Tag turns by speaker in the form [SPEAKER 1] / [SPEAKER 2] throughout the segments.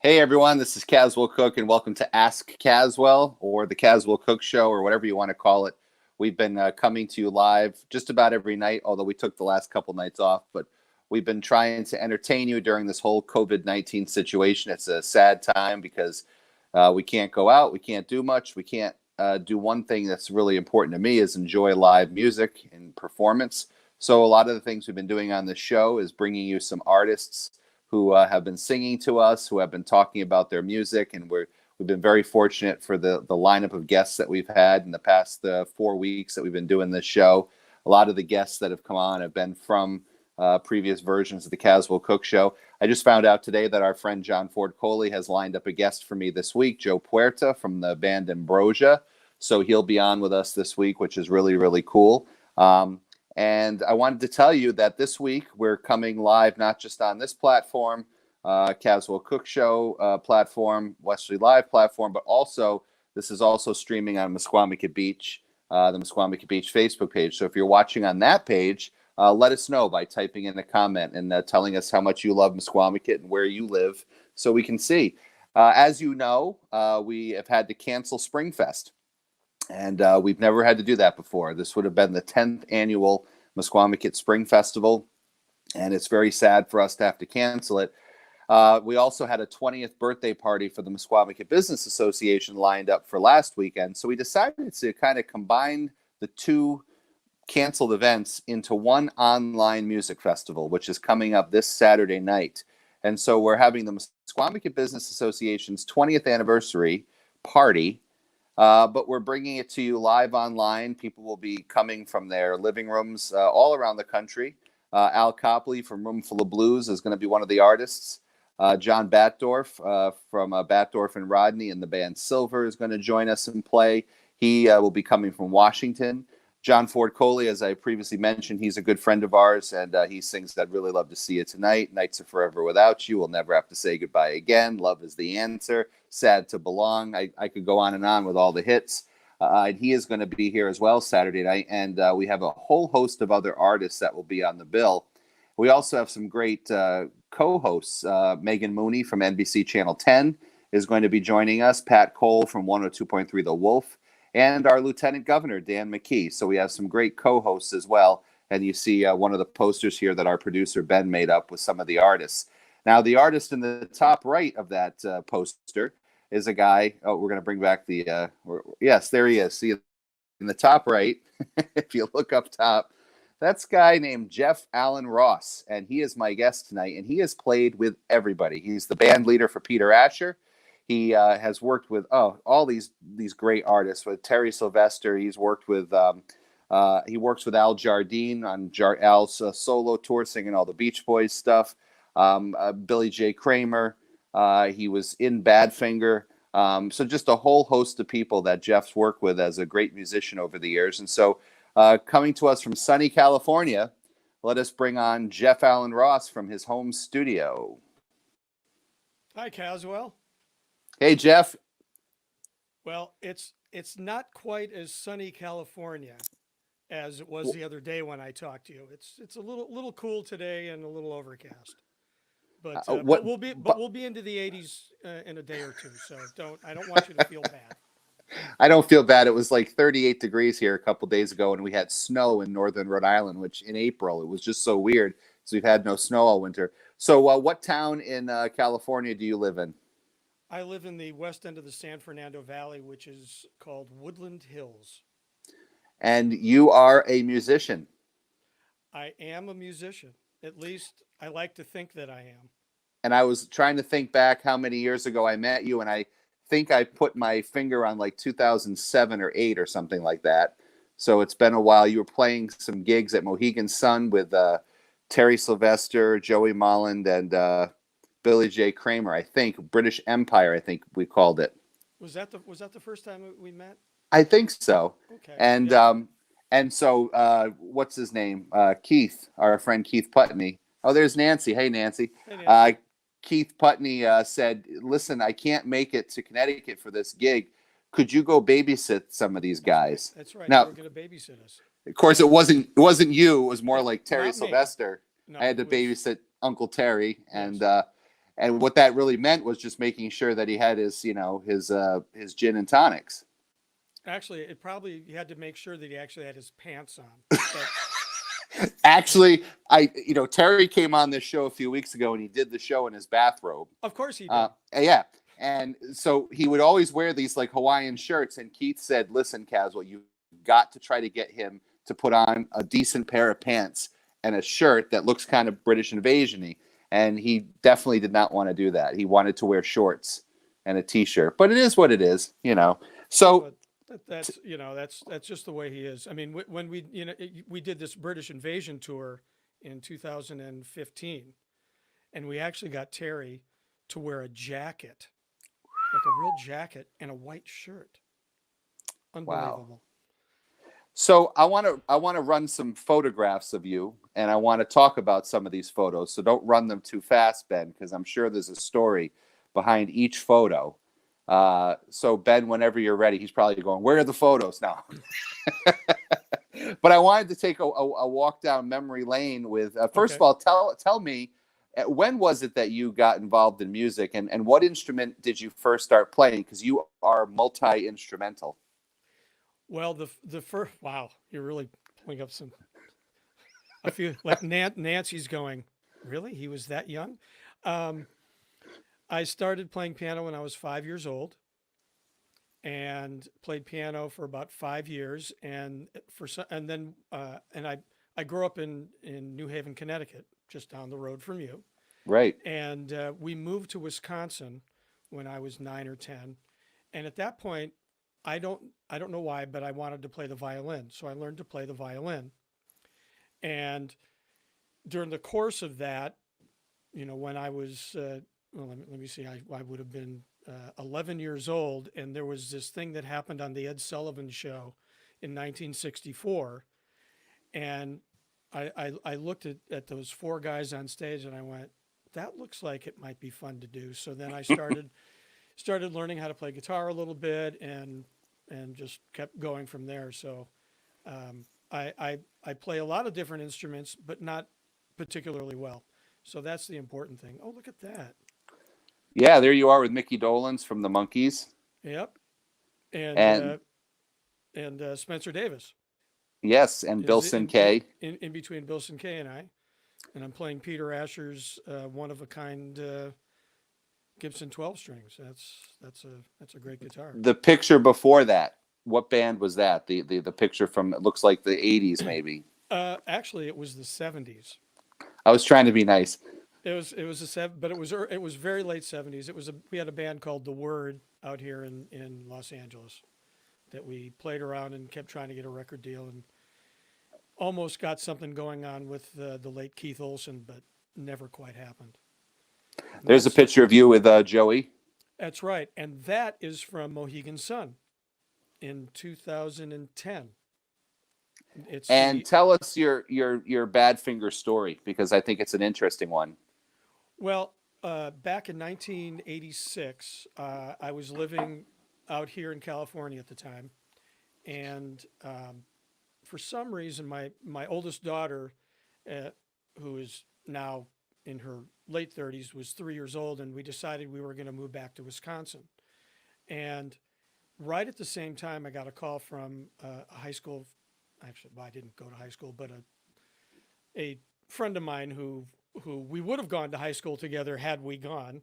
[SPEAKER 1] Hey everyone, this is Caswell Cook, and welcome to Ask Caswell, or the Caswell Cook Show, or whatever you want to call it. We've been coming to you live just about every night, although we took the last couple nights off. But we've been trying to entertain you during this whole COVID-19 situation. It's a sad time because we can't go out, we can't do much, we can't do one thing that's really important to me is enjoy live music and performance. So a lot of the things we've been doing on this show is bringing you some artists who have been singing to us, who have been talking about their music, and we've been very fortunate for the lineup of guests that we've had in the past 4 weeks that we've been doing this show. A lot of the guests that have come on have been from previous versions of the Caswell Cook Show. I just found out today that our friend John Ford Coley has lined up a guest for me this week, Joe Puerta from the band Ambrosia. So he'll be on with us this week, which is really, really cool. And I wanted to tell you that this week we're coming live not just on this platform, Caswell Cook Show platform, Wesley Live platform, but also this is also streaming on Misquamicut Beach, the Misquamicut Beach Facebook page. So if you're watching on that page, let us know by typing in a comment and telling us how much you love Misquamicut and where you live so we can see. As you know, we have had to cancel Springfest. And we've never had to do that before. This would have been the 10th annual Misquamicut Spring Festival, and it's very sad for us to have to cancel it. We also had a 20th birthday party for the Misquamicut Business Association lined up for last weekend, so we decided to kind of combine the two canceled events into one online music festival, which is coming up this Saturday night. And so we're having the Misquamicut Business Association's 20th anniversary party, but we're bringing it to you live online. People will be coming from their living rooms all around the country. Al Copley from Roomful of Blues is going to be one of the artists. John Batdorf from Batdorf and Rodney and the band Silver is going to join us and play. He will be coming from Washington. John Ford Coley, as I previously mentioned, he's a good friend of ours, and he sings "I'd Really Love to See You Tonight," "Nights Are Forever Without You," "We'll Never Have to Say Goodbye Again," "Love Is the Answer," "Sad to Belong." I could go on and on with all the hits. He is going to be here as well Saturday night, and we have a whole host of other artists that will be on the bill. We also have some great co-hosts. Megan Mooney from NBC Channel 10 is going to be joining us, Pat Cole from 102.3 The Wolf, and our Lieutenant Governor, Dan McKee. So we have some great co-hosts as well. And you see one of the posters here that our producer, Ben, made up with some of the artists. Now, the artist in the top right of that poster is a guy. Oh, we're going to bring back the, yes, there he is. See, in the top right, if you look up top, that's a guy named Jeff Allen Ross. And he is my guest tonight. And he has played with everybody. He's the band leader for Peter Asher. He has worked with all these great artists. With Terry Sylvester, he's worked with he works with Al Jardine on Al's solo tour, singing all the Beach Boys stuff. Billy J. Kramer, he was in Badfinger. So just a whole host of people that Jeff's worked with as a great musician over the years. And so coming to us from sunny California, let us bring on Jeff Allen Ross from his home studio.
[SPEAKER 2] Hi, Caswell.
[SPEAKER 1] Hey, Jeff.
[SPEAKER 2] Well, it's not quite as sunny California as it was the other day when I talked to you. It's a little cool today and a little overcast. But we'll be into the 80s in a day or two. So I don't want you to feel bad.
[SPEAKER 1] I don't feel bad. It was like 38 degrees here a couple days ago, and we had snow in northern Rhode Island, which in April, it was just so weird. So we've had no snow all winter. So what town in California do you live in?
[SPEAKER 2] I live in the west end of the San Fernando Valley, which is called Woodland Hills.
[SPEAKER 1] And you are a musician.
[SPEAKER 2] I am a musician. At least I like to think that I am.
[SPEAKER 1] And I was trying to think back how many years ago I met you, and I think I put my finger on like 2007 or 8 or something like that. So it's been a while. You were playing some gigs at Mohegan Sun with Terry Sylvester, Joey Molland, and Billy J. Kramer, I think. British Empire, I think we called it.
[SPEAKER 2] Was that the first time we met?
[SPEAKER 1] I think so.
[SPEAKER 2] Okay.
[SPEAKER 1] And
[SPEAKER 2] yeah.
[SPEAKER 1] and so what's his name? Keith, our friend Keith Putney. Oh, there's Nancy. Hey, Nancy.
[SPEAKER 2] Hey, Nancy.
[SPEAKER 1] Keith Putney said, "Listen, I can't make it to Connecticut for this gig. Could you go babysit some of these guys?"
[SPEAKER 2] That's right.
[SPEAKER 1] Now,
[SPEAKER 2] You were going to babysit us.
[SPEAKER 1] of course, it wasn't you. It was more like Terry
[SPEAKER 2] Not me.
[SPEAKER 1] Sylvester.
[SPEAKER 2] No,
[SPEAKER 1] I had to
[SPEAKER 2] it was-
[SPEAKER 1] babysit Uncle Terry, and
[SPEAKER 2] Yes.
[SPEAKER 1] And what that really meant was just making sure that he had his, his gin and tonics.
[SPEAKER 2] Actually, it probably you had to make sure that he actually had his pants on. But
[SPEAKER 1] Actually, Terry came on this show a few weeks ago and he did the show in his bathrobe.
[SPEAKER 2] of course he did.
[SPEAKER 1] Yeah. And so he would always wear these like Hawaiian shirts. And Keith said, listen, Caswell, you've got to try to get him to put on a decent pair of pants and a shirt that looks kind of British invasion-y. And he definitely did not want to do that. He wanted to wear shorts and a t-shirt, but it is what it is, So
[SPEAKER 2] that's just the way he is. I mean, when we did this British invasion tour in 2015, and we actually got Terry to wear a jacket, like a real jacket, and a white shirt. Unbelievable.
[SPEAKER 1] Wow. So I want to run some photographs of you, and I want to talk about some of these photos. So don't run them too fast, Ben, because I'm sure there's a story behind each photo. So Ben, whenever you're ready, he's probably going, "Where are the photos now?" But I wanted to take a walk down memory lane with. First of all, tell me, when was it that you got involved in music, and what instrument did you first start playing? Because you are multi-instrumental.
[SPEAKER 2] Well, the first, wow, you're really pulling up a few, like Nancy's going, really? He was that young? I started playing piano when I was 5 years old, and played piano for about 5 years. And I grew up in New Haven, Connecticut, just down the road from you.
[SPEAKER 1] Right.
[SPEAKER 2] And we moved to Wisconsin when I was 9 or 10. And at that point, I don't know why, but I wanted to play the violin. So I learned to play the violin. And during the course of that, when I was, let me see, I would have been 11 years old. And there was this thing that happened on the Ed Sullivan Show in 1964. And I looked at those four guys on stage and I went, that looks like it might be fun to do. So then I started learning how to play guitar a little bit and just kept going from there. So I play a lot of different instruments, but not particularly well. So that's the important thing. Oh, look at that.
[SPEAKER 1] Yeah, there you are with Mickey Dolenz from the Monkees.
[SPEAKER 2] Yep.
[SPEAKER 1] And
[SPEAKER 2] Spencer Davis.
[SPEAKER 1] Yes, and Bill Sinkay.
[SPEAKER 2] In between Bill Sinkay and I. And I'm playing Peter Asher's one-of-a-kind Gibson 12 strings. That's a great guitar.
[SPEAKER 1] The picture before that, what band was that? The picture from, it looks like the 80s maybe.
[SPEAKER 2] Actually, it was the 70s.
[SPEAKER 1] I was trying to be nice.
[SPEAKER 2] It was but it was very late 70s. We had a band called The Word out here in Los Angeles that we played around and kept trying to get a record deal and almost got something going on with the late Keith Olsen, but never quite happened.
[SPEAKER 1] There's a picture of you with Joey.
[SPEAKER 2] That's right. And that is from Mohegan Sun in 2010.
[SPEAKER 1] Tell us your Badfinger story, because I think it's an interesting one.
[SPEAKER 2] Well, back in 1986, I was living out here in California at the time. And for some reason, my oldest daughter, who is now in her late 30s, was 3 years old, and we decided we were going to move back to Wisconsin. And right at the same time, I got a call from a high school. Actually, well, I didn't go to high school, but a friend of mine who we would have gone to high school together had we gone,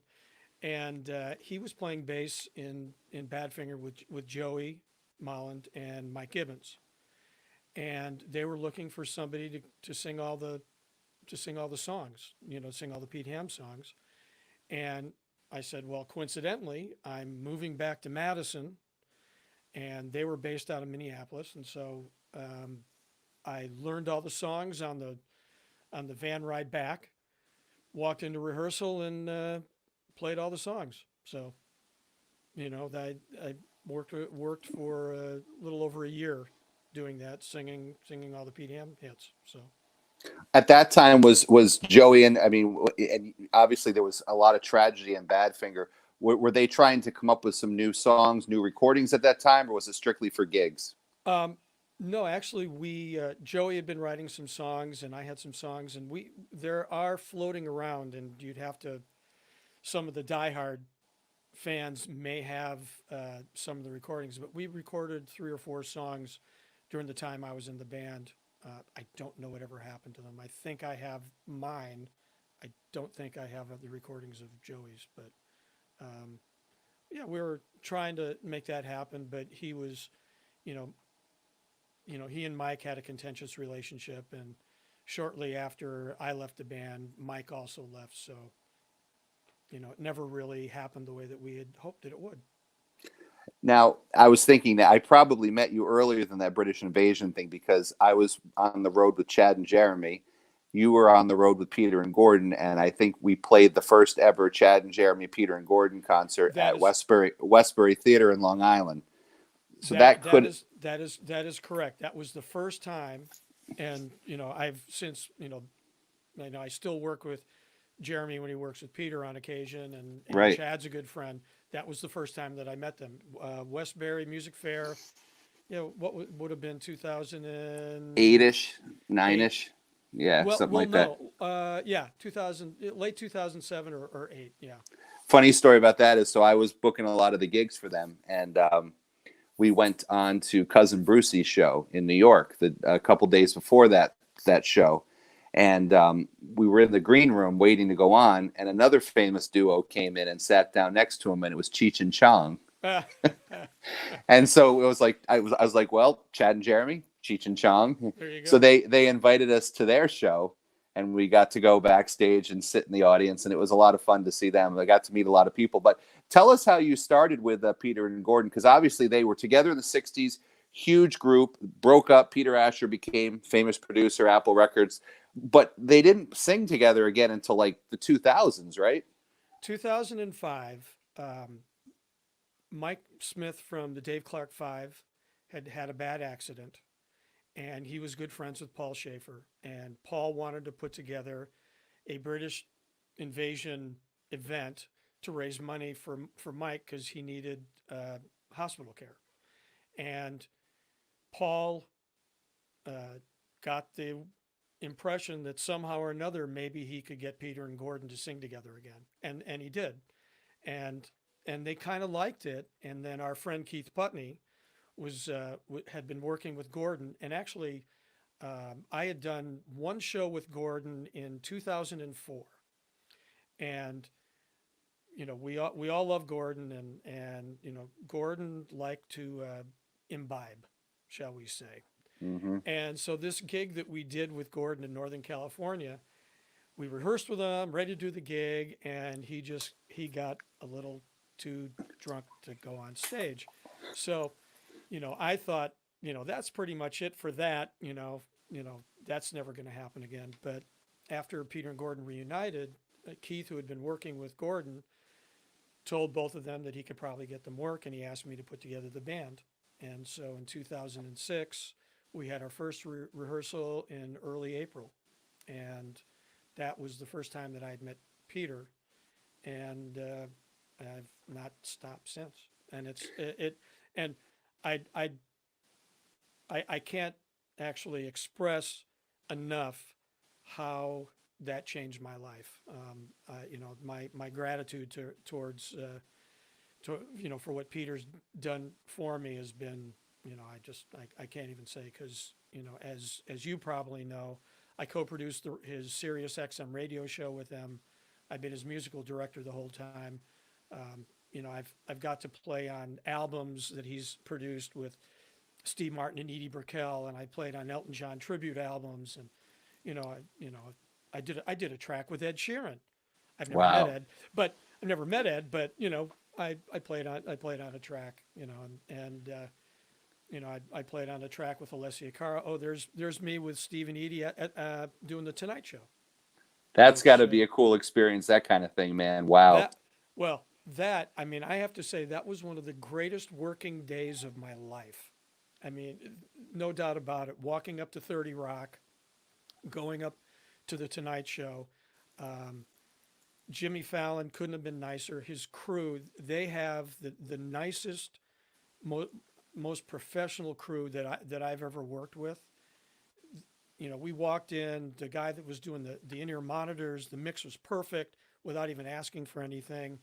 [SPEAKER 2] and he was playing bass in Badfinger with Joey Molland and Mike Gibbons, and they were looking for somebody to sing all the songs, sing all the Pete Ham songs. And I said, well, coincidentally, I'm moving back to Madison, and they were based out of Minneapolis, and so I learned all the songs on the van ride back, walked into rehearsal, and played all the songs. So, I worked for a little over a year doing that, singing all the Pete Ham hits. So.
[SPEAKER 1] At that time, was Joey, and obviously there was a lot of tragedy in Badfinger. Were they trying to come up with some new songs, new recordings at that time, or was it strictly for gigs?
[SPEAKER 2] No, actually, Joey had been writing some songs, and I had some songs, and there are floating around, and you'd have to some of the diehard fans may have some of the recordings, but we recorded 3 or 4 songs during the time I was in the band. I don't know whatever happened to them. I think I have mine. I don't think I have the recordings of Joey's, but um, yeah, we were trying to make that happen. But he was, you know, he and Mike had a contentious relationship, and shortly after I left the band, Mike also left. So it never really happened the way that we had hoped that it would.
[SPEAKER 1] Now, I was thinking that I probably met you earlier than that British invasion thing because I was on the road with Chad and Jeremy. You were on the road with Peter and Gordon, and I think we played the first ever Chad and Jeremy, Peter and Gordon concert
[SPEAKER 2] That
[SPEAKER 1] at
[SPEAKER 2] is
[SPEAKER 1] Westbury Theater in Long Island. So
[SPEAKER 2] that
[SPEAKER 1] that
[SPEAKER 2] that
[SPEAKER 1] could,
[SPEAKER 2] is that is correct. That was the first time, and I've since I still work with Jeremy when he works with Peter on occasion, and
[SPEAKER 1] right,
[SPEAKER 2] Chad's a good friend. That was the first time that I met them. Westbury Music Fair. What would have been 2008?
[SPEAKER 1] 8-ish, 9-ish. Yeah, something
[SPEAKER 2] Well,
[SPEAKER 1] like that.
[SPEAKER 2] no, yeah, 2000, late 2007 or eight. Yeah.
[SPEAKER 1] Funny story about that is, so I was booking a lot of the gigs for them, and we went on to Cousin Brucey's show in New York a couple days before that show, and we were in the green room waiting to go on, and another famous duo came in and sat down next to him, and it was Cheech and Chong.
[SPEAKER 2] there
[SPEAKER 1] And so it was like I was like, well, Chad and Jeremy, Cheech and Chong.
[SPEAKER 2] you
[SPEAKER 1] So
[SPEAKER 2] go.
[SPEAKER 1] they invited us to their show, and we got to go backstage and sit in the audience, and it was a lot of fun to see them. I got to meet a lot of people. But tell us how you started with Peter and Gordon, because obviously they were together in the '60s, huge group, broke up. Peter Asher became famous producer, Apple Records, but they didn't sing together again until like the 2000s, right?
[SPEAKER 2] 2005. Mike Smith from the Dave Clark Five had had a bad accident, and he was good friends with Paul Schaefer. And Paul wanted to put together a British invasion event to raise money for Mike because he needed hospital care. And Paul got the impression that somehow or another maybe he could get Peter and Gordon to sing together again, and he did, and they kind of liked it. And then our friend Keith Putney had been working with Gordon, and actually I had done one show with Gordon in 2004, and we all love Gordon, and Gordon liked to imbibe, shall we say.
[SPEAKER 1] Mm-hmm.
[SPEAKER 2] And so this gig that we did with Gordon in Northern California, we rehearsed with him, ready to do the gig, and he got a little too drunk to go on stage. So, I thought, that's pretty much it for that. That's never going to happen again. But after Peter and Gordon reunited, Keith, who had been working with Gordon, told both of them that he could probably get them work, and he asked me to put together the band. And so in 2006, we had our first rehearsal in early April, and that was the first time that I'd met Peter, and I've not stopped since. And and I I I can't actually express enough how that changed my life. My gratitude towards for what Peter's done for me has been, I can't even say, because as you probably know, I co-produced his Sirius XM radio show with them. I've been his musical director the whole time. I've got to play on albums that he's produced with Steve Martin and Edie Brickell, and I played on Elton John tribute albums, and you know, I, you know, I did a track with Ed Sheeran. I've never met
[SPEAKER 1] Wow.
[SPEAKER 2] Ed, but I've never met Ed, but I played on a track, I played on a track with Alessia Cara. Oh, there's me with Steve and Edie doing the Tonight Show.
[SPEAKER 1] That's got to
[SPEAKER 2] So
[SPEAKER 1] be a cool experience, that kind of thing, man. Wow.
[SPEAKER 2] that, well, I mean, I have to say that was one of the greatest working days of my life. I mean, no doubt about it. Walking up to 30 Rock, going up to the Tonight Show. Um, Jimmy Fallon couldn't have been nicer. His crew, they have the nicest, most professional crew that I've ever worked with. We walked in, the guy that was doing the in-ear monitors, the mix was perfect. without even asking for anything.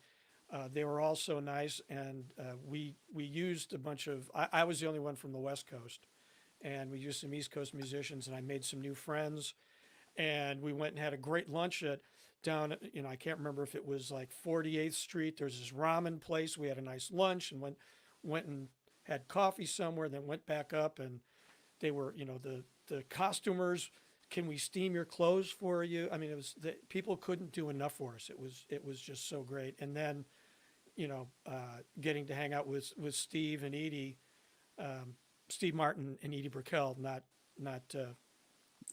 [SPEAKER 2] They were all so nice, and we used a bunch of. I was the only one from the West Coast, and we used some East Coast musicians, and I made some new friends. And we went and had a great lunch at down. I can't remember if it was like 48th Street. There's this ramen place. We had a nice lunch and went and had coffee somewhere. Then went back up, and they were, the costumers. Can we steam your clothes for you? I mean, it was people couldn't do enough for us. It was just so great. And then, getting to hang out with Steve and Edie, Steve Martin and Edie Brickell, not
[SPEAKER 1] Not the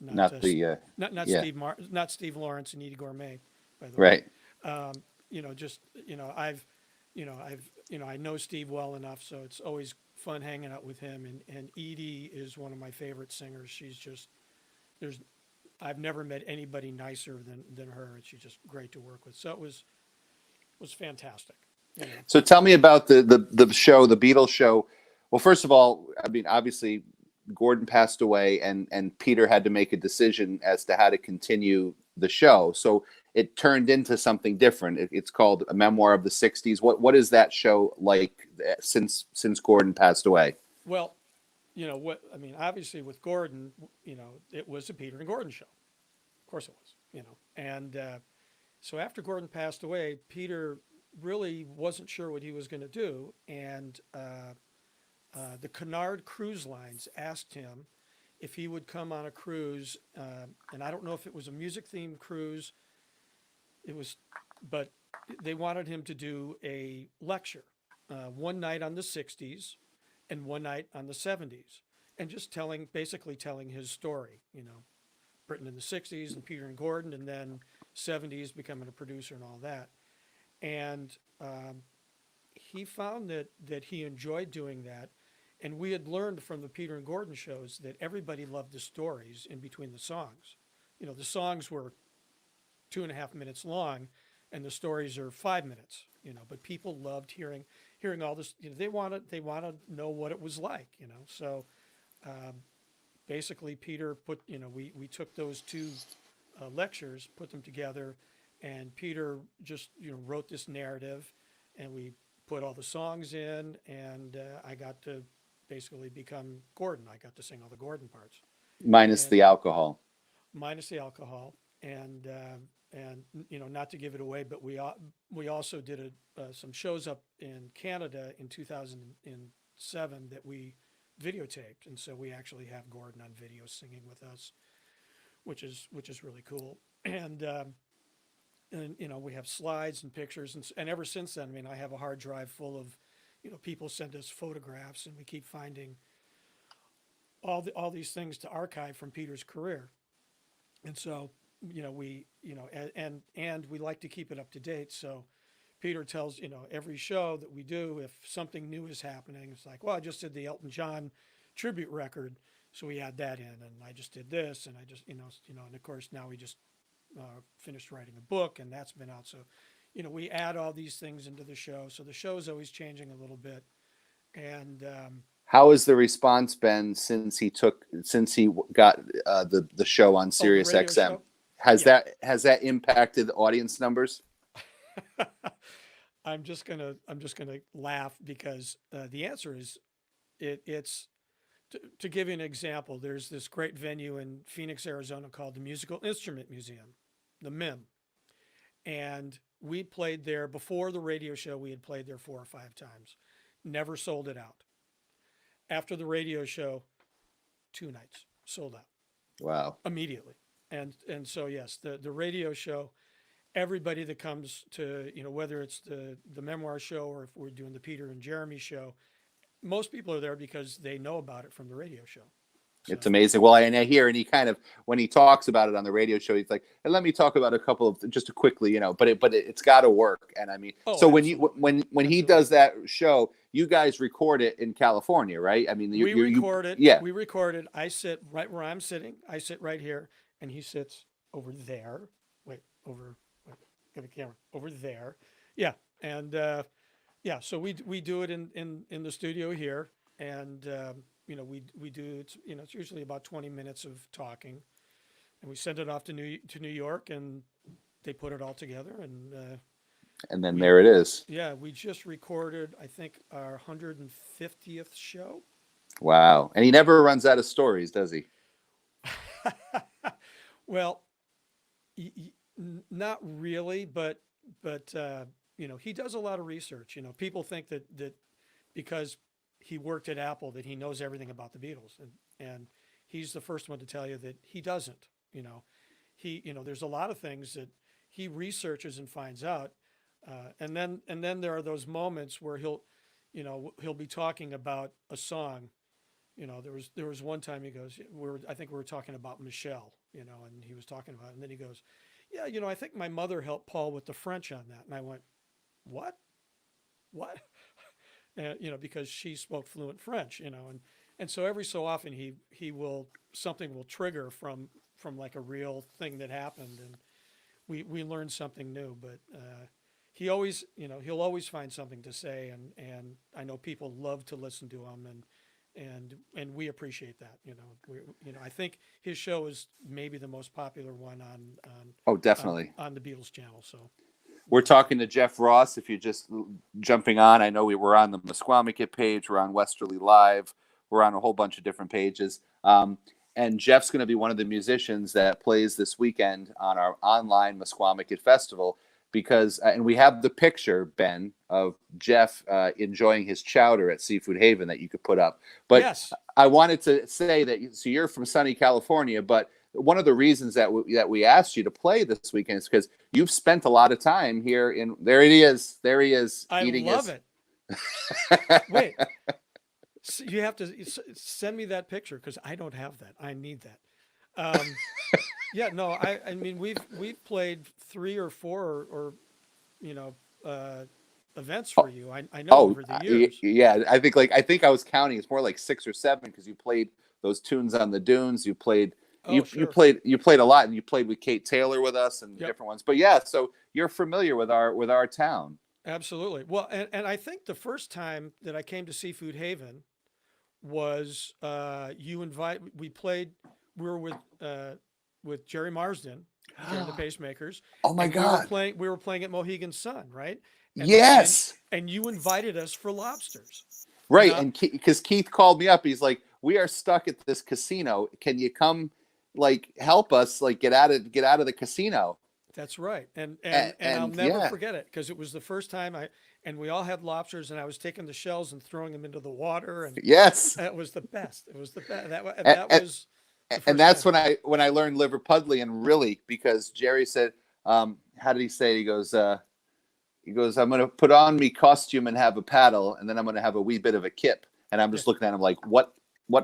[SPEAKER 2] not
[SPEAKER 1] yeah,
[SPEAKER 2] Not Steve Lawrence and Edie Gourmet, by the way.
[SPEAKER 1] right.
[SPEAKER 2] Just I know Steve well enough, so it's always fun hanging out with him. And Edie is one of my favorite singers. She's just there's I've never met anybody nicer than her, and she's just great to work with. So it was fantastic.
[SPEAKER 1] So tell me about the show, the Beatles show. Well, first of all, I mean, obviously, Gordon passed away, and Peter had to make a decision as to how to continue the show. So it turned into something different. It's called A Memoir of the '60s. What is that show like since Gordon passed away?
[SPEAKER 2] Well, obviously with Gordon, it was a Peter and Gordon show. Of course it was. And so after Gordon passed away, Peter really wasn't sure what he was going to do, and the Cunard Cruise Lines asked him if he would come on a cruise, and I don't know if it was a music-themed cruise. But they wanted him to do a lecture, one night on the '60s and one night on the '70s, and just basically telling his story. Britain in the '60s and Peter and Gordon, and then '70s becoming a producer and all that. And he found that he enjoyed doing that. And we had learned from the Peter and Gordon shows that everybody loved the stories in between the songs. The songs were 2.5 minutes long, and the stories are 5 minutes. But people loved hearing all this. They want to know what it was like. So basically, Peter put. We took those two lectures, put them together, and Peter just wrote this narrative, and we put all the songs in, and I got to basically become Gordon. I got to sing all the Gordon parts,
[SPEAKER 1] Minus
[SPEAKER 2] and
[SPEAKER 1] the alcohol.
[SPEAKER 2] minus the alcohol, and not to give it away, but we also did some shows up in Canada in 2007 that we videotaped, and so we actually have Gordon on video singing with us, which is really cool. And we have slides and pictures, and ever since then, I mean, I have a hard drive full of people send us photographs, and we keep finding all these things to archive from Peter's career. And so and we like to keep it up to date. So Peter tells every show that we do, if something new is happening, it's like, well, I just did the Elton John tribute record, so we add that in, and I just did this, and I just and of course now we just finished writing a book, and that's been out. So we add all these things into the show, so the show is always changing a little bit. And
[SPEAKER 1] How has the response been since he got the show on
[SPEAKER 2] the
[SPEAKER 1] Sirius
[SPEAKER 2] radio
[SPEAKER 1] XM?
[SPEAKER 2] show,
[SPEAKER 1] Has
[SPEAKER 2] yeah.
[SPEAKER 1] that impacted the audience numbers?
[SPEAKER 2] I'm just gonna laugh because the answer is it's to give you an example. There's this great venue in Phoenix, Arizona called the Musical Instrument Museum, the MIM, and we played there before the radio show. We had played there 4 or 5 times, never sold it out. After the radio show, 2 nights sold out
[SPEAKER 1] Wow.
[SPEAKER 2] immediately. And so yes, the radio show, everybody that comes to whether it's the memoir show or if we're doing the Peter and Jeremy show, most people are there because they know about it from the radio show.
[SPEAKER 1] It's
[SPEAKER 2] So
[SPEAKER 1] amazing. Well, and I hear, and he kind of, when he talks about it on the radio show, he's like, "And let me talk about a couple of just quickly, but it's got to work." And I mean,
[SPEAKER 2] oh,
[SPEAKER 1] so
[SPEAKER 2] absolutely,
[SPEAKER 1] when he
[SPEAKER 2] absolutely.
[SPEAKER 1] does that show, you guys record it in California, right? I mean, yeah.
[SPEAKER 2] We recorded. I sit right where I'm sitting. I sit right here, and he sits over there. Wait, get a camera over there. Yeah, and yeah. So we do it in the studio here, and we do it's usually about 20 minutes of talking, and we send it off to New York, and they put it all together,
[SPEAKER 1] And then
[SPEAKER 2] we
[SPEAKER 1] there it is.
[SPEAKER 2] yeah, we just recorded, I think, our 150th show.
[SPEAKER 1] Wow. And he never runs out of stories, does he?
[SPEAKER 2] Well, not really, but he does a lot of research. People think that because he worked at Apple that he knows everything about the Beatles, and he's the first one to tell you that he doesn't. There's a lot of things that he researches and finds out, and then there are those moments where he'll be talking about a song. There was one time he goes, I think we were talking about Michelle, and he was talking about it, and then he goes, yeah, I think my mother helped Paul with the French on that, and I went, what? And, because she spoke fluent French, and so every so often something will trigger from like a real thing that happened, and we learn something new, but he always, he'll always find something to say, and I know people love to listen to him, and we appreciate that. I think his show is maybe the most popular one
[SPEAKER 1] Oh, definitely.
[SPEAKER 2] on the Beatles channel. So
[SPEAKER 1] we're talking to Jeff Ross. If you're just jumping on, I know we were on the Misquamicut page. We're on Westerly Live. We're on a whole bunch of different pages. And Jeff's going to be one of the musicians that plays this weekend on our online Misquamicut Festival because, and we have the picture, Ben, of Jeff enjoying his chowder at Seafood Haven that you could put up. But
[SPEAKER 2] yes.
[SPEAKER 1] I wanted to say that, so you're from sunny California, but one of the reasons that we asked you to play this weekend is because you've spent a lot of time here there he is.
[SPEAKER 2] I
[SPEAKER 1] eating
[SPEAKER 2] love it. Wait. So you have to send me that picture because I don't have that. I need that. Yeah, no, I mean we've played 3 or 4 or events for you. I know over the years.
[SPEAKER 1] Yeah, I think I was counting. It's more like 6 or 7 because you played those tunes on the dunes. You played. You played a lot, and you played with Kate Taylor with us and different ones. But yeah, so you're familiar with our town.
[SPEAKER 2] Absolutely. Well, and I think the first time that I came to Seafood Haven was we were with Jerry Marsden, Jerry the Pacemakers.
[SPEAKER 1] Oh my God!
[SPEAKER 2] We were playing at Mohegan Sun, right?
[SPEAKER 1] Yes.
[SPEAKER 2] And you invited us for lobsters.
[SPEAKER 1] Right, and because Keith called me up, he's like, "We are stuck at this casino. Can you come, help us, get out of the casino?"
[SPEAKER 2] That's right, and I'll never forget it because it was the first time and we all had lobsters, and I was taking the shells and throwing them into the water, and
[SPEAKER 1] yes,
[SPEAKER 2] it was the best. It was the best.
[SPEAKER 1] And that's when I learned Liverpudlian really, because Jerry said, how did he say? He goes, I'm going to put on me costume and have a paddle, and then I'm going to have a wee bit of a kip. And I'm just looking at him like, what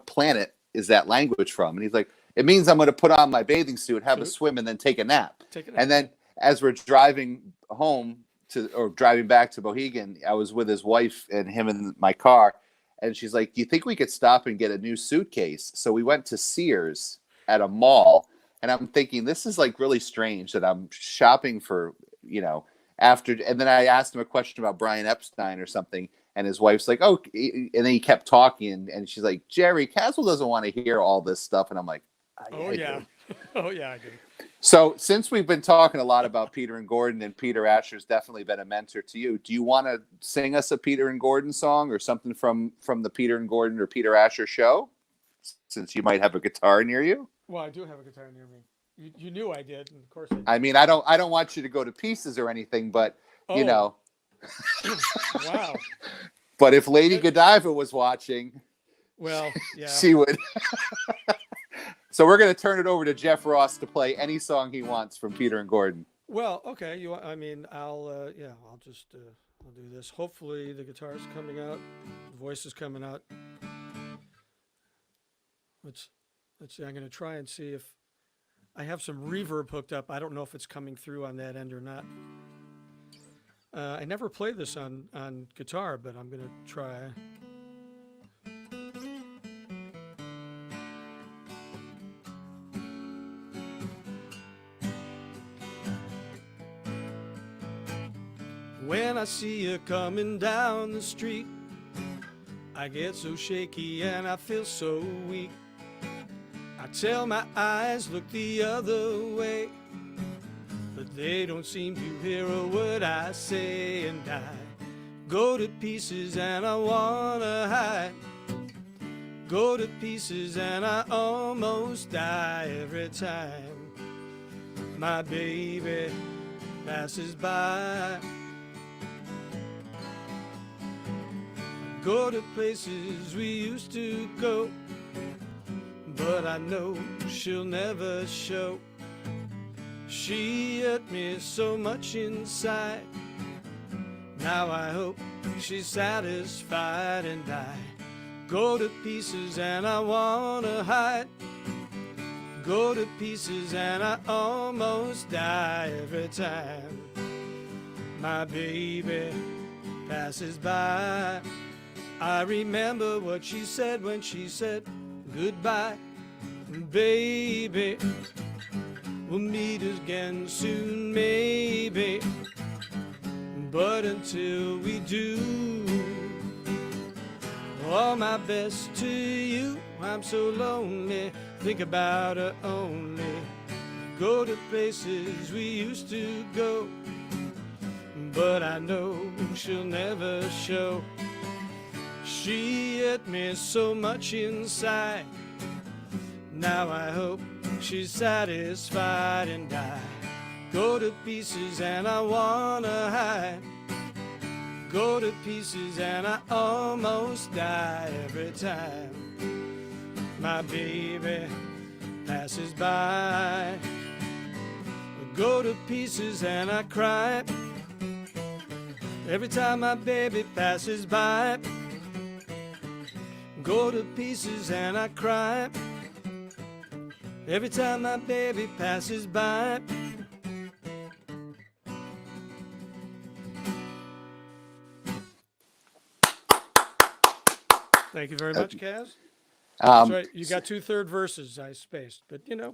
[SPEAKER 1] planet is that language from? And he's like, it means I'm going to put on my bathing suit, have a swim, and then take a nap. And then as we're driving driving back to Mohegan, I was with his wife and him in my car. And she's like, do you think we could stop and get a new suitcase? So we went to Sears at a mall. And I'm thinking, this is really strange that I'm shopping for, after. And then I asked him a question about Brian Epstein or something. And his wife's like, oh, and then he kept talking. And she's like, Jerry, Caswell doesn't want to hear all this stuff. And I'm like,
[SPEAKER 2] oh, yeah. Oh, yeah, I do.
[SPEAKER 1] So since we've been talking a lot about Peter and Gordon, and Peter Asher's definitely been a mentor to you, do you want to sing us a Peter and Gordon song or something from the Peter and Gordon or Peter Asher show? Since you might have a guitar near you.
[SPEAKER 2] Well, I do have a guitar near me. You knew I did, and of course.
[SPEAKER 1] I mean, I don't want you to go to pieces or anything, but
[SPEAKER 2] Wow.
[SPEAKER 1] But if Lady Godiva was watching,
[SPEAKER 2] well, yeah,
[SPEAKER 1] she would. So we're going to turn it over to Jeff Ross to play any song he wants from Peter and Gordon.
[SPEAKER 2] Well, okay. I'll just I'll do this. Hopefully the guitar's coming out, the voice is coming out. Let's see. I'm going to try and see if I have some reverb hooked up. I don't know if it's coming through on that end or not. I never played this on guitar, but I'm going to try. When I see you coming down the street, I get so shaky and I feel so weak. I tell my eyes, look the other way, but They don't seem to hear a word I say, and I go to pieces and I wanna hide. Go to pieces and I almost die every time my baby passes by. Go to places we used to go, but I know she'll never show. She hurt me so much inside. Now I hope she's satisfied, and I go to pieces and I wanna hide. Go to pieces and I almost die every time my baby passes by. I remember what she said when she said goodbye. Baby, we'll meet again soon, maybe. But until we do, all my best to you. I'm so lonely, think about her only. Go to places we used to go, but I know she'll never show. She hurt me so much inside. Now I hope she's satisfied, and I go to pieces and I wanna hide. Go to pieces and I almost die every time my baby passes by. Go to pieces and I cry every time my baby passes by. Go to pieces and I cry every time my baby passes by. Thank you very much, Kaz. That's right. You got 2/3 verses I spaced, but you know,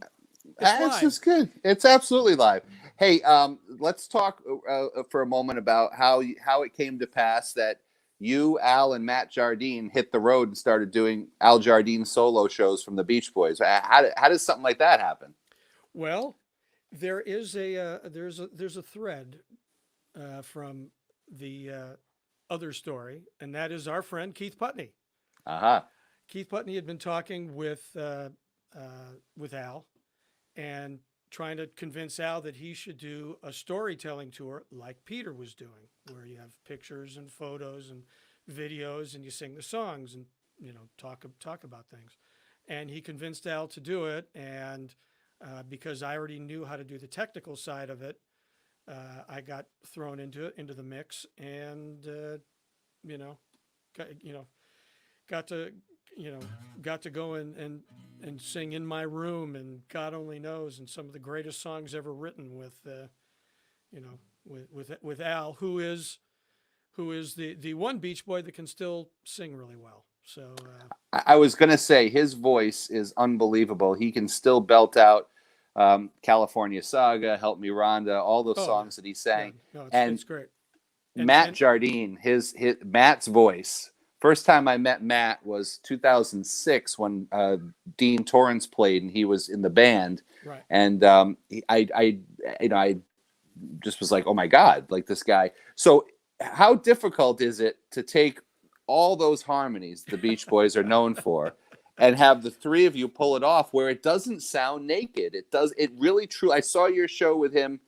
[SPEAKER 1] That's just good. It's absolutely live. Hey, let's talk for a moment about how it came to pass that you, Al, and Matt Jardine hit the road and started doing Al Jardine solo shows from the Beach Boys. How does something like that happen?
[SPEAKER 2] Well, there is there's a thread from the other story, and that is our friend Keith Putney.
[SPEAKER 1] Uh-huh.
[SPEAKER 2] Keith Putney had been talking with Al and trying to convince Al that he should do a storytelling tour like Peter was doing, where you have pictures and photos and videos and you sing the songs and, you know, talk about things. And he convinced Al to do it. And because I already knew how to do the technical side of it, I got thrown into the mix, and got to go and sing In My Room and God Only Knows, and some of the greatest songs ever written with Al, who is the one Beach Boy that can still sing really well. So
[SPEAKER 1] I was going to say his voice is unbelievable. He can still belt out California Saga, Help Me Rhonda, all those songs that he sang.
[SPEAKER 2] Yeah. No,
[SPEAKER 1] and
[SPEAKER 2] it's great.
[SPEAKER 1] Matt Jardine, his Matt's voice. First time I met Matt was 2006 when Dean Torrance played and he was in the band.
[SPEAKER 2] Right.
[SPEAKER 1] And I just was like, oh my God, like this guy. So how difficult is it to take all those harmonies the Beach Boys are known for and have the three of you pull it off where it doesn't sound naked? It really true. I saw your show with him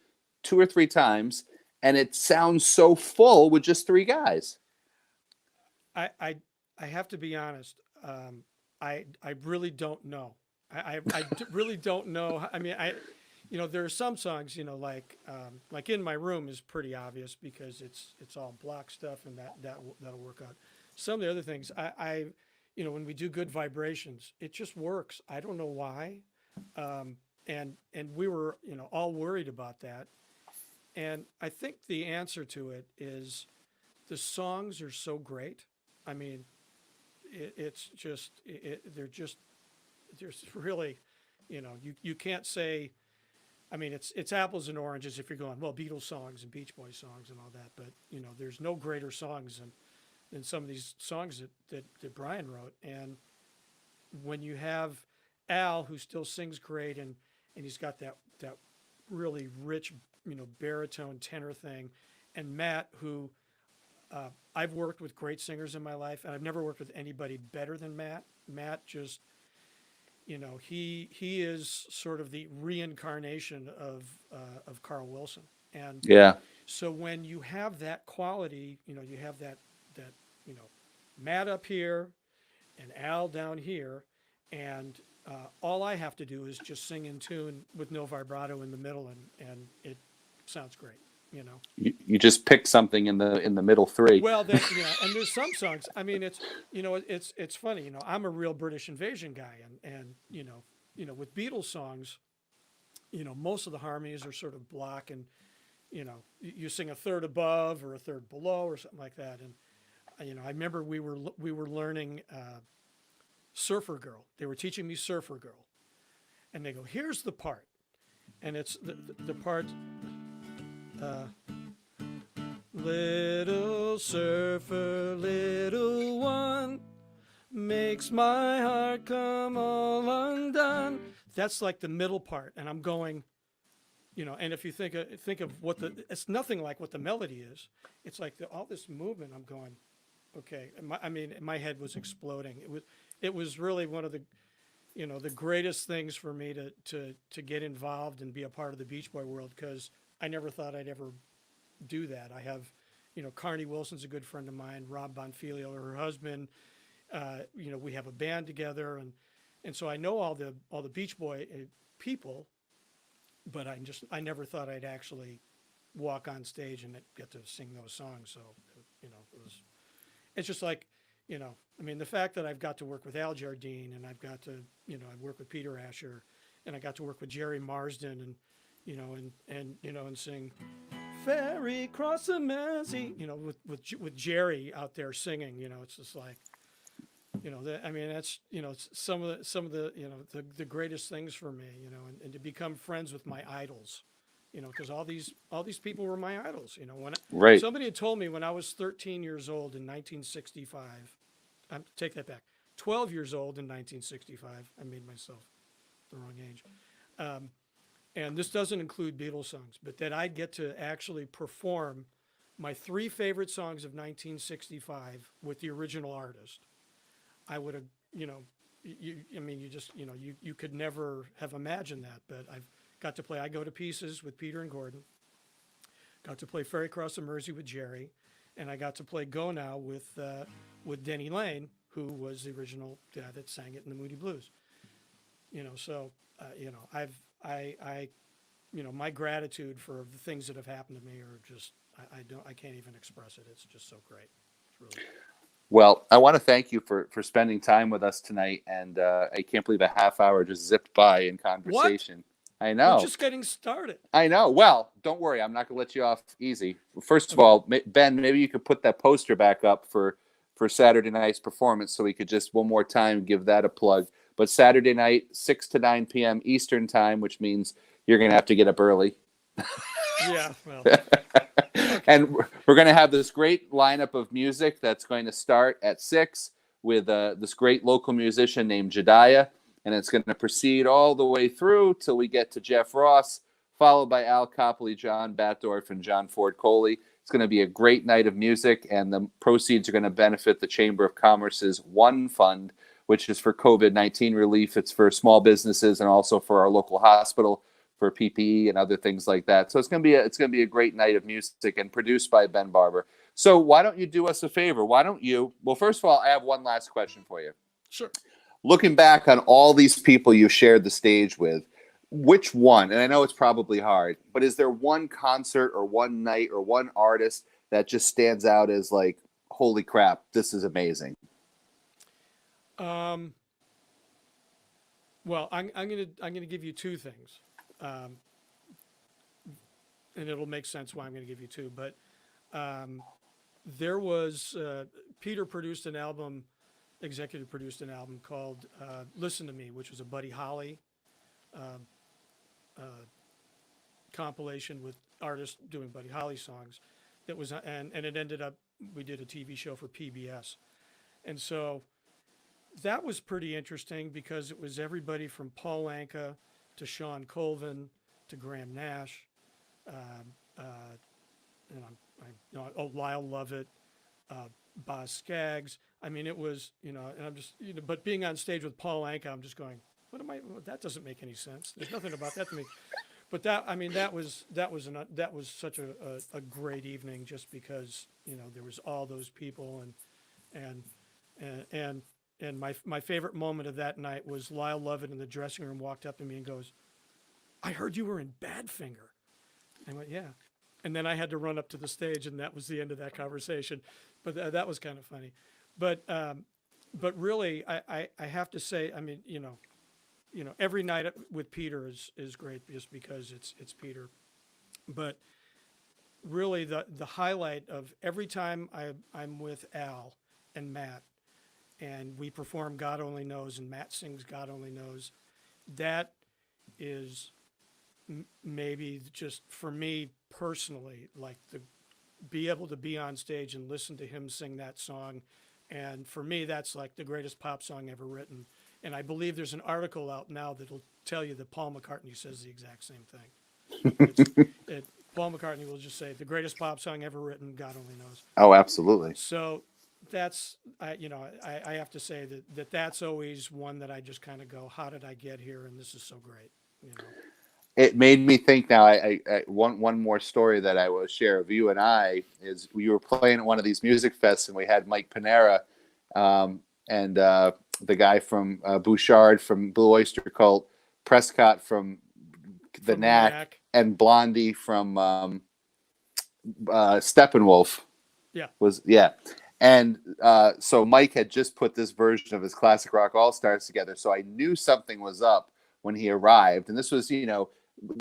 [SPEAKER 1] 2 or 3 times and it sounds so full with just 3 guys.
[SPEAKER 2] I have to be honest. I really don't know. I really don't know. I mean, there are some songs, like In My Room is pretty obvious because it's all block stuff, and that'll work out. Some of the other things, when we do Good Vibrations, it just works. I don't know why, and we were all worried about that, and I think the answer to it is the songs are so great. I mean, they're really, you can't say, I mean, it's apples and oranges if you're going, well, Beatles songs and Beach Boys songs and all that, but there's no greater songs than some of these songs that Brian wrote. And when you have Al, who still sings great, and he's got that really rich, baritone tenor thing. And Matt, who I've worked with great singers in my life, and I've never worked with anybody better than Matt. Matt just, he is sort of the reincarnation of Carl Wilson. And
[SPEAKER 1] Yeah.
[SPEAKER 2] so when you have that quality, you have that you know Matt up here and Al down here, and all I have to do is just sing in tune with no vibrato in the middle, and it sounds great.
[SPEAKER 1] You just pick something in the middle three.
[SPEAKER 2] Well, and there's some songs. I mean, it's funny. I'm a real British Invasion guy, and with Beatles songs, most of the harmonies are sort of block, and you sing a third above or a third below or something like that. And I remember we were learning Surfer Girl. They were teaching me Surfer Girl, and they go, "Here's the part," and it's the part. Little surfer, little one, makes my heart come all undone. That's like the middle part, and I'm going, and if you think of what it's nothing like what the melody is. It's like all this movement. I'm going, okay. My head was exploding. It was really one of the, the greatest things for me to get involved and be a part of the Beach Boy world, because I never thought I'd ever do that. I have, Carney Wilson's a good friend of mine, Rob Bonfilio, her husband. We have a band together, and so I know all the Beach Boy people, but I never thought I'd actually walk on stage and get to sing those songs. So, it's just like, the fact that I've got to work with Al Jardine, and I've got to, I work with Peter Asher, and I got to work with Jerry Marsden, and and sing "Ferry Cross the Mersey," with Jerry out there singing. It's just like, that's it's some of the the greatest things for me. And to become friends with my idols. Because all these people were my idols. When somebody had told me when I was 13 years old in 1965, take that back, 12 years old in 1965. I made myself the wrong age. And this doesn't include Beatles songs, but that I'd get to actually perform my 3 favorite songs of 1965 with the original artist. I would have, you could never have imagined that, but I've got to play I Go to Pieces with Peter and Gordon, got to play Ferry Cross the Mersey with Jerry, and I got to play Go Now with Denny Lane, who was the original guy that sang it in the Moody Blues. My gratitude for the things that have happened to me are just, I can't even express it. It's just so great. It's really.
[SPEAKER 1] Well, I want to thank you for spending time with us tonight, and I can't believe a half hour just zipped by in conversation. What? I know.
[SPEAKER 2] We're just getting started.
[SPEAKER 1] I know. Well, don't worry. I'm not going to let you off easy. First of all, Ben, maybe you could put that poster back up for Saturday night's performance, so we could just one more time give that a plug. But Saturday night, 6 to 9 p.m. Eastern time, which means you're going to have to get up early.
[SPEAKER 2] Yeah, well.
[SPEAKER 1] And we're going to have this great lineup of music that's going to start at 6 with this great local musician named Jediah, and it's going to proceed all the way through till we get to Jeff Ross, followed by Al Copley, John Batdorf, and John Ford Coley. It's going to be a great night of music, and the proceeds are going to benefit the Chamber of Commerce's One Fund, which is for COVID-19 relief. It's for small businesses and also for our local hospital for PPE and other things like that. So it's going to be a great night of music, and produced by Ben Barber. So why don't you do us a favor? Well, first of all, I have one last question for you.
[SPEAKER 2] Sure.
[SPEAKER 1] Looking back on all these people you shared the stage with, which one, and I know it's probably hard, but is there one concert or one night or one artist that just stands out as like, holy crap, this is amazing?
[SPEAKER 2] Well, I'm gonna give you 2 things, and it'll make sense why I'm gonna give you 2. But there was Peter executive produced an album called "Listen to Me," which was a Buddy Holly compilation with artists doing Buddy Holly songs. That was and it ended up, we did a TV show for PBS, and so that was pretty interesting because it was everybody from Paul Anka to Sean Colvin to Graham Nash, and Lyle Lovett, Boz Scaggs. I mean, it was, and I'm just, but being on stage with Paul Anka, I'm just going, that doesn't make any sense. There's nothing about that to me. But that was such a great evening, just because, there was all those people, and my favorite moment of that night was Lyle Lovett in the dressing room walked up to me and goes, "I heard you were in Badfinger." I went, "Yeah." And then I had to run up to the stage, and that was the end of that conversation. But that was kind of funny. But really, I have to say, I mean, every night with Peter is great, just because it's Peter. But really, the highlight of every time I'm with Al and Matt, and we perform God Only Knows, and Matt sings God Only Knows, that is maybe just for me personally, like be able to be on stage and listen to him sing that song. And for me, that's like the greatest pop song ever written. And I believe there's an article out now that'll tell you that Paul McCartney says the exact same thing. Paul McCartney will just say, the greatest pop song ever written, God Only Knows.
[SPEAKER 1] Oh, absolutely.
[SPEAKER 2] So that's, I have to say that's always one that I just kind of go, how did I get here? And this is so great.
[SPEAKER 1] It made me think now. I one more story that I will share of you and I is we were playing at one of these music fests, and we had Mike Panera, and the guy from Bouchard from Blue Oyster Cult, Prescott from the Knack, and Blondie from Steppenwolf. Yeah. And so Mike had just put this version of his classic rock all stars together, so I knew something was up when he arrived. And this was, the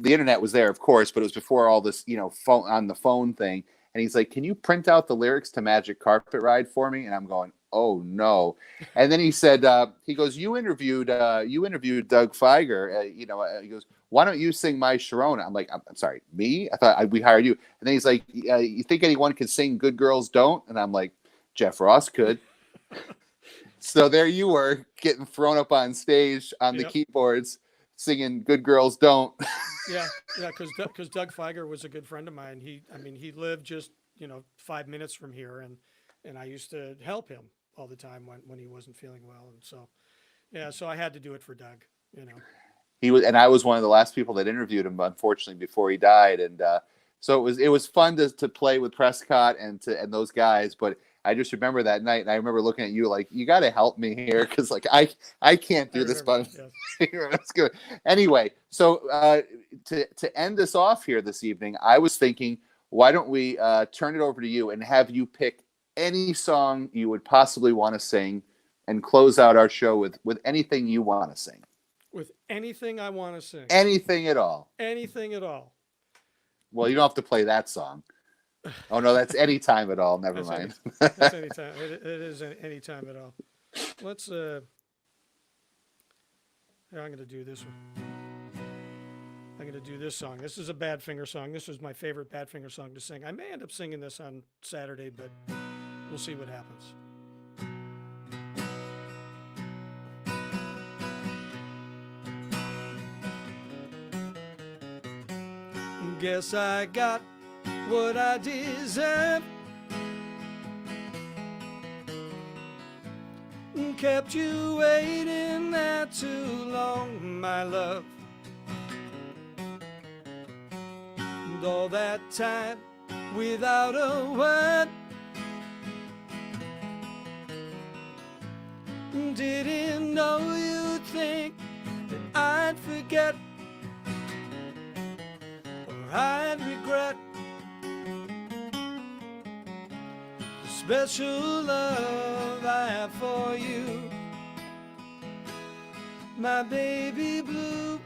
[SPEAKER 1] internet was there, of course, but it was before all this, phone on the phone thing. And he's like, "Can you print out the lyrics to Magic Carpet Ride for me?" And I'm going, "Oh no!" And then he said, he goes, "You interviewed Doug Feiger. He goes, 'Why don't you sing My Sharona?'" I'm like, "I'm sorry, me? I thought we hired you." And then he's like, "You think anyone could sing Good Girls Don't?" And I'm like, "Jeff Ross could." So there you were, getting thrown up on stage on the keyboards, singing Good Girls Don't.
[SPEAKER 2] Yeah, because Doug Feiger was a good friend of mine. He lived just 5 minutes from here, and I used to help him all the time when he wasn't feeling well, and so I had to do it for Doug.
[SPEAKER 1] He was, and I was one of the last people that interviewed him, unfortunately, before he died, and so it was fun to play with Prescott and those guys, but I just remember that night, and I remember looking at you like, you got to help me here, because like I can't do this, but that's good. Anyway, so to end this off here this evening, I was thinking, why don't we turn it over to you and have you pick any song you would possibly want to sing, and close out our show with anything you want to sing.
[SPEAKER 2] With anything I want to sing.
[SPEAKER 1] Anything at all.
[SPEAKER 2] Anything at all.
[SPEAKER 1] Well, you don't have to play that song. Oh no, that's any time at all. Never mind.
[SPEAKER 2] That's any time. It is any time at all. Let's. I'm going to do this one. I'm going to do this song. This is a Badfinger song. This is my favorite Badfinger song to sing. I may end up singing this on Saturday, but we'll see what happens. Guess I got what I deserve, kept you waiting there too long, my love. And all that time without a word, didn't know you'd think that I'd forget or I'd regret the special love I have for you, my baby blue.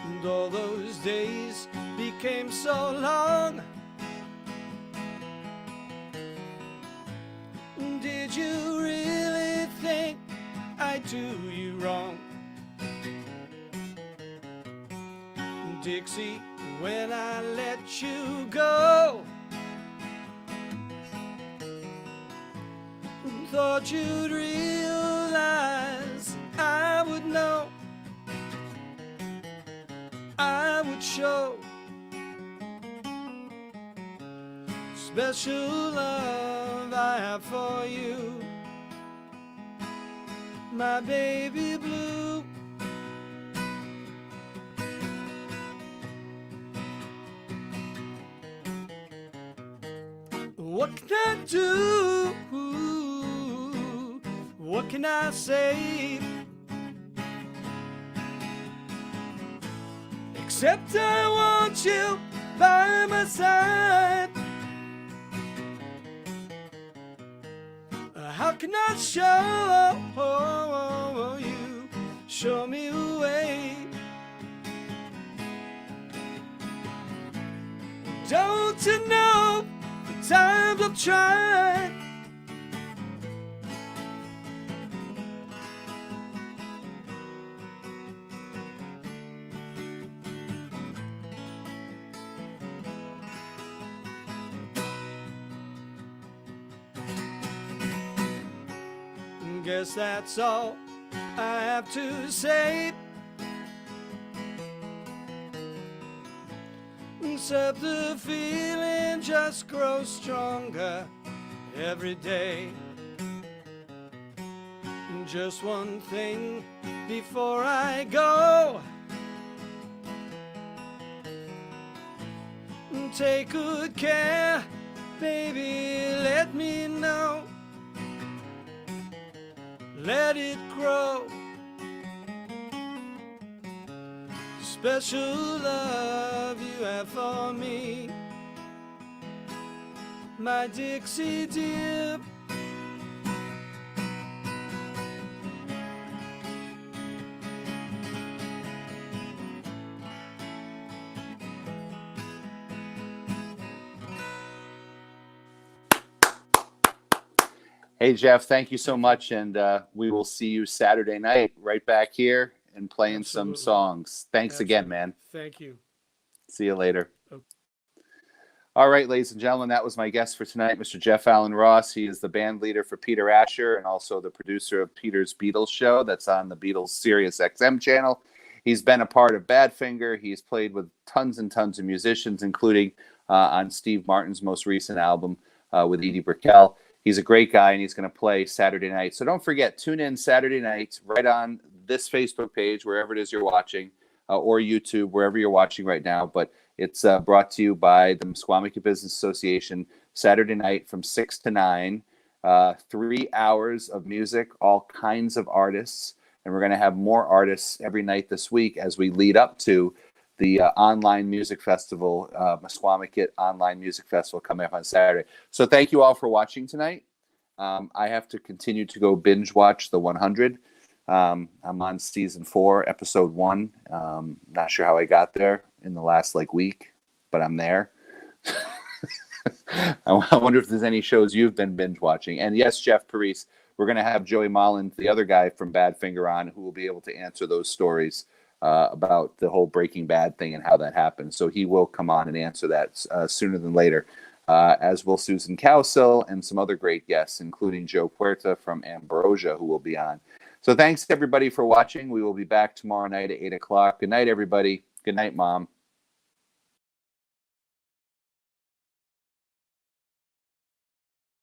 [SPEAKER 2] And all those days became so long. Did you really think I'd do you wrong? Dixie, when I let you go, thought you'd realize I would know, I would show special love I have for you, my baby blue. What can I do? What can I say? Except I want you by my side. How can I show you? Show me a way. Don't you know the times I've tried? Guess that's all I have to say, except the feeling just grows stronger every day. Just one thing before I go, take good care, baby, let me know. Let it grow. Special love you have for me, my Dixie dear.
[SPEAKER 1] Hey, Jeff, thank you so much. And we will see you Saturday night right back here and playing some songs. Thanks again, man.
[SPEAKER 2] Thank you.
[SPEAKER 1] See you later.
[SPEAKER 2] Okay.
[SPEAKER 1] All right, ladies and gentlemen, that was my guest for tonight, Mr. Jeff Allen Ross. He is the band leader for Peter Asher and also the producer of Peter's Beatles Show. That's on the Beatles Sirius XM channel. He's been a part of Badfinger. He's played with tons and tons of musicians, including on Steve Martin's most recent album with Edie Brickell. He's a great guy, and he's going to play Saturday night. So don't forget, tune in Saturday night right on this Facebook page, wherever it is you're watching, or YouTube, wherever you're watching right now. But it's brought to you by the Misquamicut Business Association, Saturday night from 6 to 9. 3 hours of music, all kinds of artists. And we're going to have more artists every night this week as we lead up to the online music festival, Misquamicut Online Music Festival, coming up on Saturday. So thank you all for watching tonight. I have to continue to go binge watch The 100. I'm on season 4, episode 1. Not sure how I got there in the last week, but I'm there. I wonder if there's any shows you've been binge watching. And yes, Jeff Parise, we're going to have Joey Molland, the other guy from Badfinger, on, who will be able to answer those stories about the whole Breaking Bad thing and how that happened. So he will come on and answer that sooner than later, as will Susan Cowsill and some other great guests, including Joe Puerta from Ambrosia, who will be on. So thanks, everybody, for watching. We will be back tomorrow night at 8 o'clock. Good night, everybody. Good night, Mom.